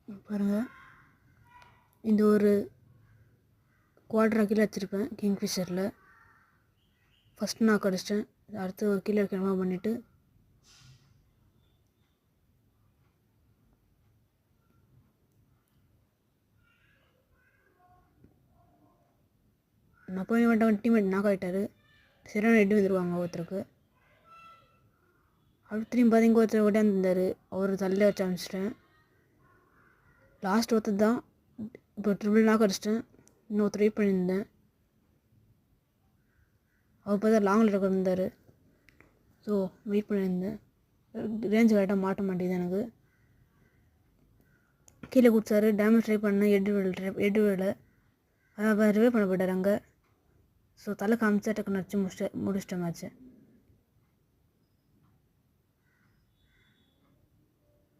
பாருங்கள், இந்த ஒரு குவாட்ரா கீழே வச்சுருப்பேன் கிங்ஃபிஷரில். ஃபஸ்ட் நான் கடிச்சிட்டேன். அடுத்து ஒரு கீழே இருக்கமா பண்ணிவிட்டு நான் போய் வந்துட்டு டீம்மேட் நாக் ஆகிட்டார். சரியான ரெடி வந்துடுவாங்க ஒருத்தருக்கு. அடுத்து பார்த்தீங்க ஒருத்தர் ஓடியாந்துருந்தார். அவர் தள்ளில் வச்சு அனுப்பிச்சிட்டேன். லாஸ்ட் ஒருத்தர் தான். இப்போ ட்ரிபிள் நாக் அடிச்சிட்டேன். இன்னொருத்தர் வெயிட் பண்ணியிருந்தேன். அவர் பார்த்தா லாங்கில் இருந்தார். ஸோ வெயிட் பண்ணியிருந்தேன். ரேஞ்சு கரெக்டாக மாட்ட மாட்டேங்குது எனக்கு. கீழே கொடுத்தாரு. டேமேஜ் ட்ரை பண்ணேன். எட்டு விடலை. அதான் ரிவே பண்ண போயிட்டார் அங்கே. ஸோ தலை காமிச்சா டக்குன்னு வச்சு முடிச்சிட்டேன் மேட்ச்சு.